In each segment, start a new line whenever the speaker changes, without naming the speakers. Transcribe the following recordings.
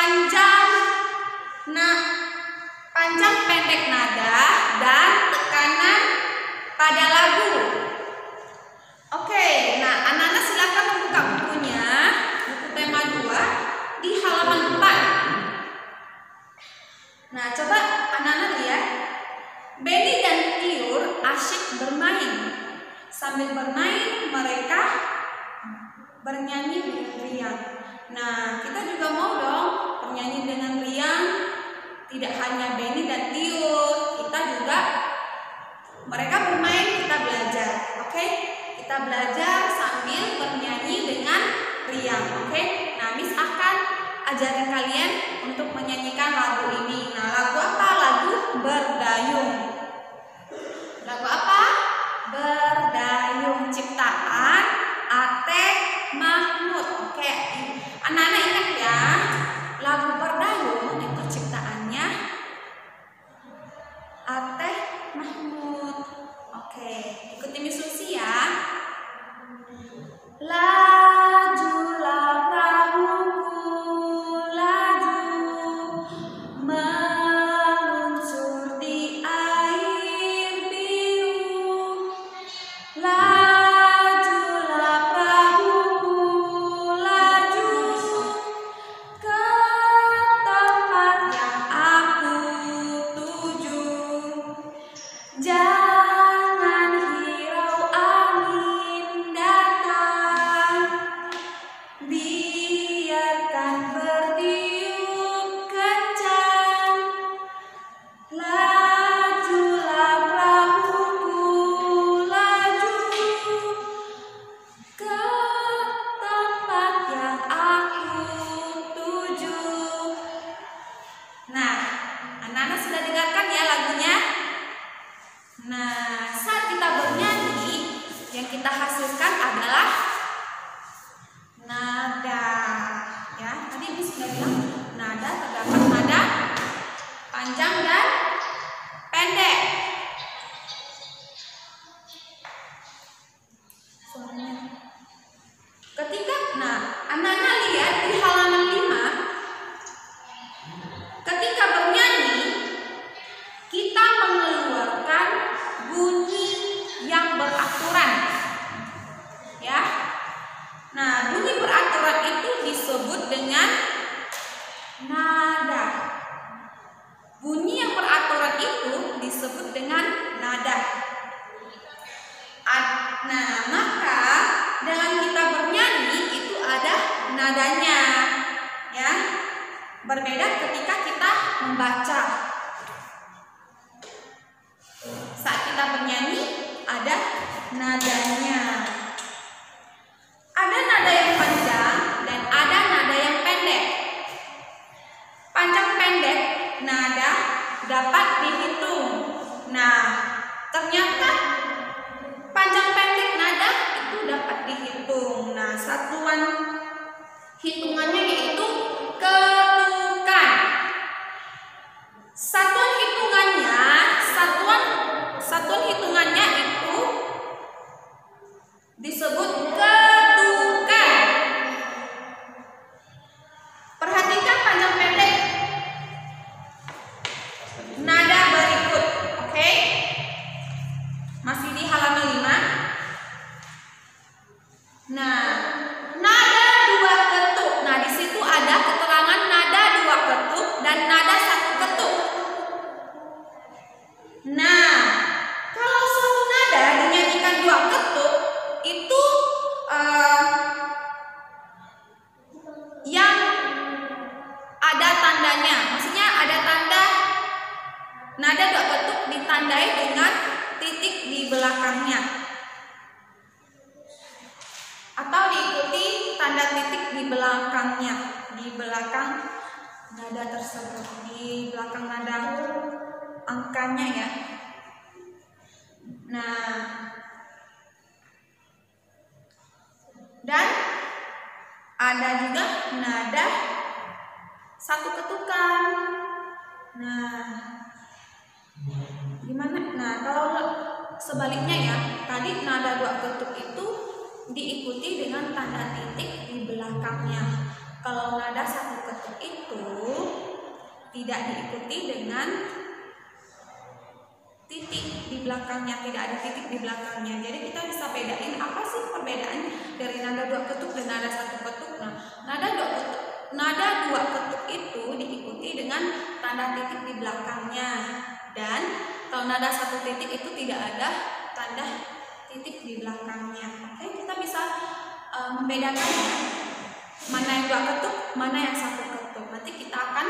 panjang panjang pendek nada dan tekanan pada lagu. Oke, nah anak-anak silakan membuka bukunya, buku tema 2 di halaman 4. Nah, coba anak-anak lihat. Benny dan Tiur asyik bermain. Sambil bermain mereka bernyanyi dengan riang. Nah, kita juga mau dong bernyanyi dengan riang. Tidak hanya Benny dan Tiur, kita juga mereka bermain, kita belajar. Oke? Kita belajar sambil bernyanyi dengan riang. Oke? Nah, Miss akan ajarin kalian untuk menyanyikan lagu ini. Nah, lagu apa? Lagu Berdayung. Lagu apa? Berdayung, ciptaan Atek Mahmud. Oke, anak-anak ingat ya, lagu Berdayung itu ciptaannya Atek Mahmud. Oke, ikuti Miss Susi ya. Lajulah perahuku, laju meluncur di air biru. Lajulah perahuku, laju ke tempat yang aku tuju. Jangan hirau angin datang, biarkan bertiup kencang. Lajulah perahuku, laju ke tempat yang aku tuju. Nah, anak-anak sudah dengarkan ya lagunya? Nah, saat kita bernyanyi, yang kita hasilkan adalah nada. Ya, tadi Miss sudah bilang nada terdapat nada panjang dan pendek. Anak-anak lihat di halaman 5, ketika bernyanyi kita mengeluarkan bunyi yang beraturan. Ya. Nah, bunyi beraturan itu disebut dengan nada. Bunyi yang beraturan itu disebut dengan nada. Nah, maka dengan kita bernyanyi itu ada nadanya. Ya. Berbeda ketika kita membaca. Saat kita bernyanyi ada nadanya. Ada nada yang panjang dan ada nada yang pendek. Panjang pendek nada dapat dihitung. Nah, ternyata panjang pendek nada itu dapat dihitung. Nah, satuan hitungannya yaitu ketukan. Satuan hitungannya itu disebut ketukan. Perhatikan panjang pendek nada berikut. Oke? Masih di halaman 5. Nah, nada 2 ketuk. Nah, di situ ada keterangan nada 2 ketuk dan nada 1 ketuk. Nah, kalau suatu nada dinyanyikan 2 ketuk itu yang ada tandanya. Maksudnya ada tanda nada 2 ketuk ditandai dengan titik di belakangnya. Atau diikuti tanda titik di belakangnya, di belakang nada tersebut, di belakang nada angkanya ya. Nah, dan ada juga nada 1 ketukan. Nah, gimana? Nah, kalau sebaliknya ya, tadi nada 2 ketuk itu diikuti dengan tanda titik di belakangnya. kalau nada satu ketuk itu tidak diikuti dengan titik di belakangnya, tidak ada titik di belakangnya. Jadi kita bisa bedain apa sih perbedaan dari nada dua ketuk dan nada satu ketuk. Nah, nada dua ketuk itu diikuti dengan tanda titik di belakangnya, dan kalau nada satu titik itu tidak ada tanda titik di belakangnya. Oke, kita bisa membedakan mana yang dua ketuk, mana yang satu ketuk. Nanti kita akan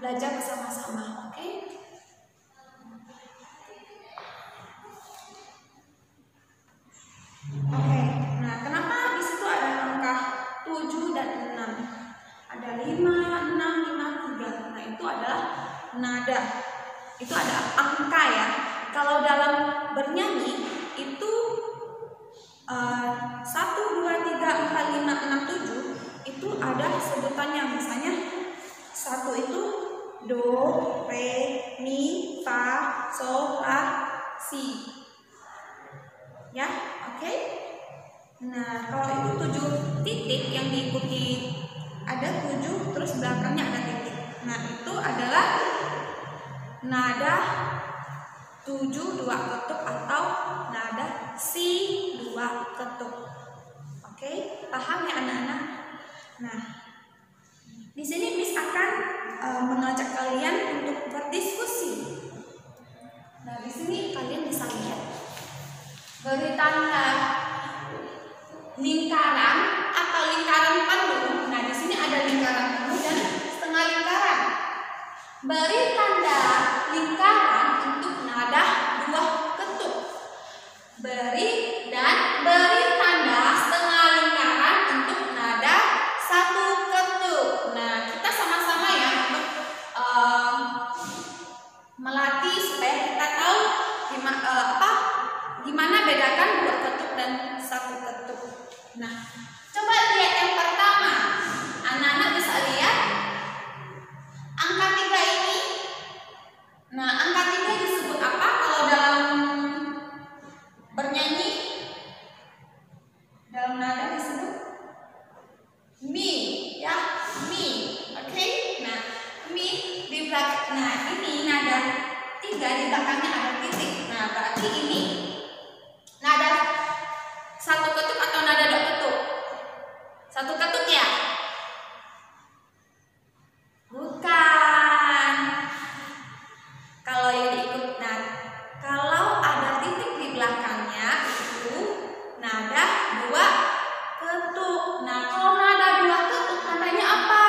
belajar bersama-sama. Oke. Oke, nah kenapa di situ ada angka 7 dan 6? Ada 5, 6, 5, 3. Nah, itu adalah nada. Itu ada angka ya. Kalau dalam bernyanyi itu 1, 2, 3, 4, 5, 6, 7 itu ada sebutannya. Misalnya 1 itu do, re, mi, fa, sol, la, si. Ya, oke. Nah, kalau itu 7 titik yang diikuti ada 7 terus belakangnya ada titik. Nah, itu adalah nada 7 2 ketuk atau nada si 2 ketuk. Oke, paham ya anak-anak? Nah, di sini Miss akan mengajak kalian untuk berdiskusi. Nah, di sini kalian bisa lihat beri tanda lingkaran atau lingkaran penuh. Nah, di sini ada lingkaran penuh dan setengah lingkaran. Beri tanda lingkaran untuk nada 2 ketuk. Beri tanda setengah lingkaran untuk nada 1 ketuk. Nah, kita sama-sama ya untuk melatih supaya kita tahu gimana bedakan 2 ketuk dan 1 ketuk. Nah, coba lihat yang pertama. Anak-anak bisa lihat angka 3 ini. Nah, angka 3 disebut apa kalau dalam bernyanyi? Dalam nada disebut mi, ya, mi. Oke? Nah, mi di belakang. Nah, ini nada 3 di belakangnya ada titik. Nah, berarti ini nada 1 ketuk atau nada 2 ketuk? 1 ketuk ya? Bukan. Kalau yang diikut, nah, kalau ada titik di belakangnya itu nada 2 ketuk. Nah, kalau nada 2 ketuk tandanya apa?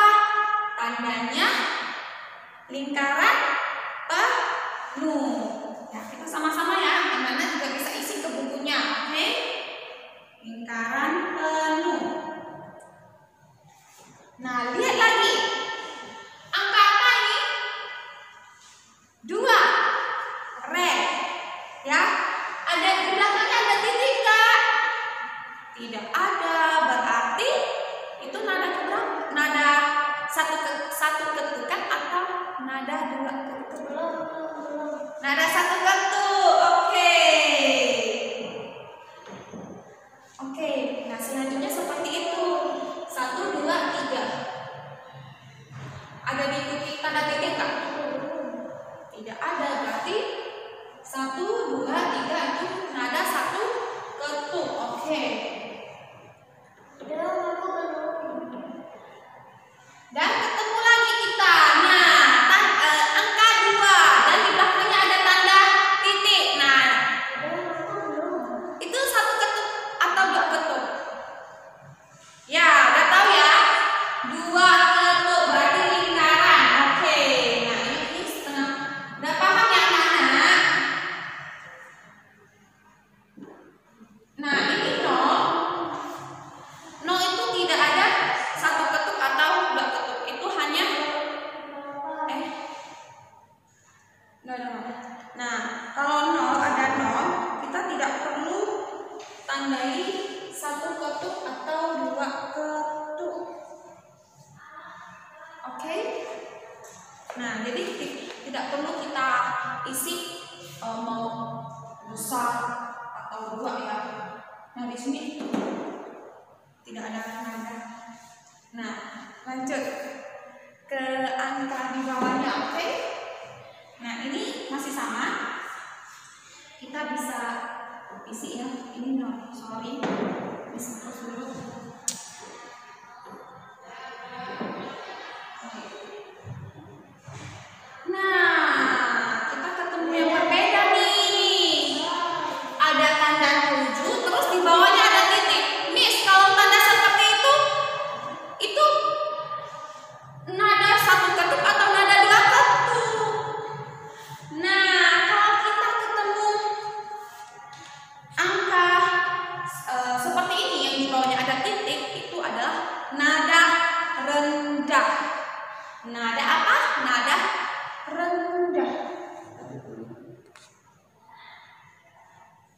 Tandanya lingkaran penuh. Ya, kita sama-sama ya. Anak-anak juga bisa isi ke bukunya. Oke? Lingkaran penuh. Nah, lihat lagi. Angka apa ini? 2. Re. Ya. Ada di belakangnya ada titik enggak? Tidak ada. Berarti itu nada keberapa? Nada 1 ketukan atau nada 2 ketuk? Nada 1 ketuk. Oke. Oke. Nah, selanjutnya seperti itu. 1, 2, 3. Ada diikuti tanda titik enggak? Tidak ada. Berarti 1, 2, 3 itu nada 1 ketuk. Oke. Dan ketemu lagi kita. Nah, angka 2 dan di belakangnya ada tanda titik. Nah, itu 1 ketuk atau 2 ketuk? Ya, udah tahu ya. 2 ketuk berarti lingkaran. Oke. Nah, ini setengah. Udah paham ya anak-anak? Nah, ini no. No itu tidak ada 1 ketuk atau 2 ketuk. Itu hanya no. Nah, kalau no ada no, kita tidak perlu tandai 1 ketuk atau 2 ketuk. Oke? Nah, jadi tidak perlu kita isi mau besar atau 2 ya. Nah, di sini tidak ada nada. Nah, lanjut ke angka di bawahnya, oke? Nah, ini masih sama. Kita bisa isi ya. Ini no, sorry. Bisa terus dulu. Nah, kita ketemu yang berbeda nih. Ada tanda 7, terus di bawahnya ada titik. Miss, kalau tanda seperti itu nada satu ketuk atau nada dua ketuk? Nah, kalau kita ketemu angka seperti ini yang di bawahnya ada titik, itu adalah nada rendah. Nada apa? Nada rendah.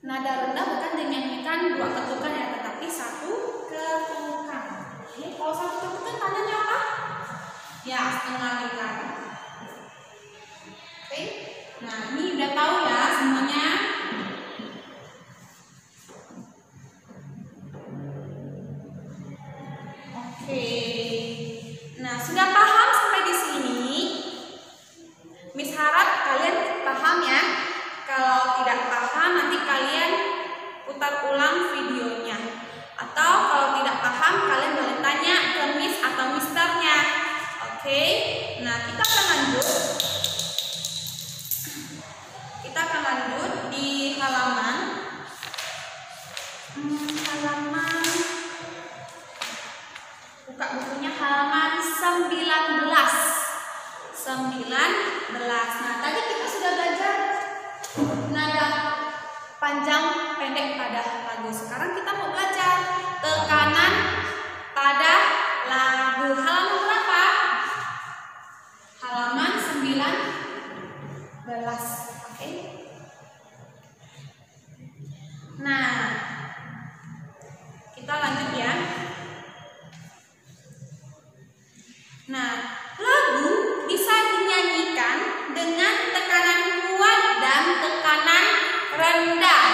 Nada rendah bukan dinyanyikan dua ketukan ya, tetapi satu ketukan. Oke, kalau satu ketukan tandanya apa? Ya, setengah lingkaran. Oke, nah ini udah tahu ya semuanya. Oke, nah sudah paham sampai di sini? Miss harap kalian paham ya. Kalau tidak paham nanti kalian putar ulang videonya. Atau kalau tidak paham kalian boleh tanya ke Miss atau Misternya. Oke, nah kita akan lanjut di halaman buka bukunya halaman 19. Nah, tadi kita sudah belajar nada panjang pendek pada lagu. Sekarang kita mau belajar tekanan pada lagu. Halaman berapa? Halaman 19. Oke. Nah, kita lanjut ya. Nah, lagu bisa dinyanyikan dengan tekanan kuat dan tekanan rendah.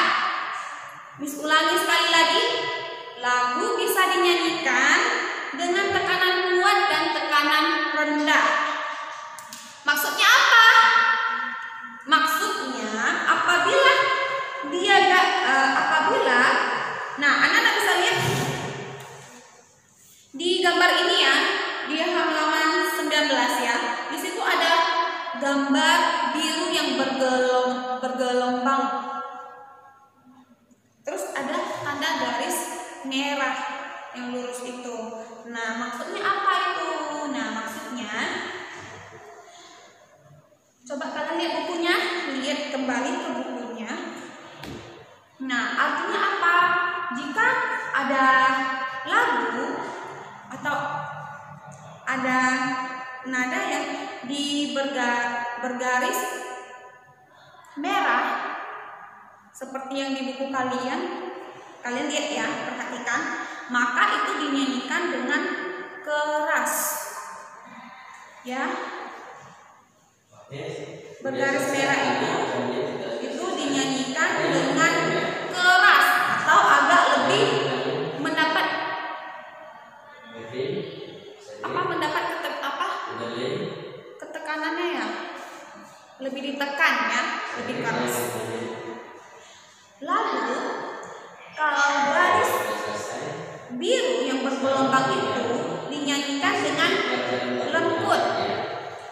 Miss ulangi sekali lagi. Lagu bisa dinyanyikan dengan tekanan kuat dan tekanan rendah. Maksudnya apa? Maksudnya apabila nah, anak-anak bisa lihat di gambar ini ya, di halaman 19 ya. Di situ ada gambar biru yang bergelombang. Terus ada tanda garis merah yang lurus itu. Nah, maksudnya apa itu? Nah, maksudnya coba kalian lihat bukunya, lihat kembali ke bukunya. Nah, artinya apa? Jika ada lagu atau ada nada yang bergaris merah seperti yang di buku kalian lihat ya, perhatikan, maka itu dinyanyikan dengan keras ya. Bergaris merah itu dinyanyikan dengan keras atau agak lebih mendapat ketekanannya ya, lebih ditekan ya, lebih keras. Lalu kalau garis biru yang bergelombang itu dinyanyikan dengan lembut.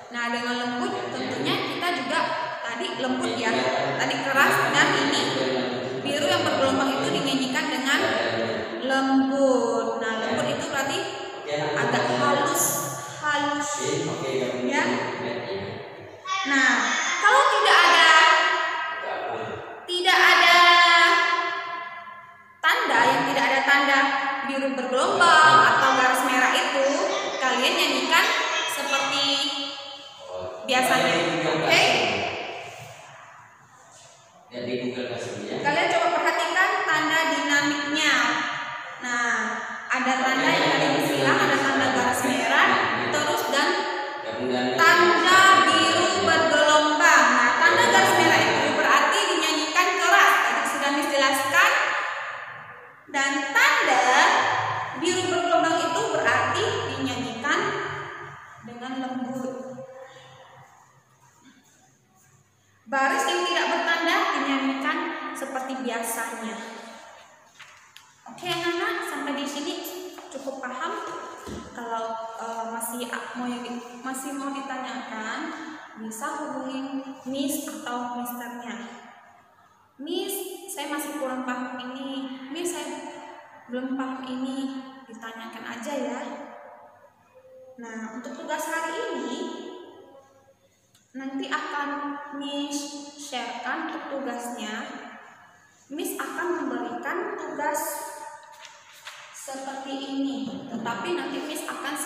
Nah, dengan lembut tentunya kita juga tadi lembut ya, tadi keras, dan ini biru yang bergelombang itu dinyanyikan dengan lembut. Nah, lembut itu berarti agak halus ya. Nah, kalau tidak ada tanda biru bergelombang atau garis merah itu, kalian nyanyikan seperti biasanya. Oke? Kalian coba perhatikan tanda dinamiknya. Nah, ada tanda yang tadi disilang, ada tanda garis merah, terus dan tanda biru bergelombang. Nah, tanda garis merah itu berarti dinyanyikan keras, tadi sudah dijelaskan. Dan tanda biru bergelombang itu berarti Kalau masih mau ditanyakan, bisa hubungin Miss atau Misternya. Miss, saya masih kurang paham ini. Miss, saya belum paham ini. Ditanyakan aja ya. Nah, untuk tugas hari ini nanti akan Miss sharekan untuk tugasnya. Miss akan memberikan tugas seperti ini, tetapi nanti Miss akan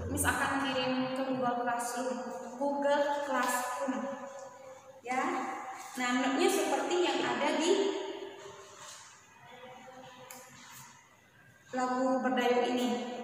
Miss akan kirim ke Google Classroom ya. Nah, notenya seperti yang ada di lagu Berdayung ini.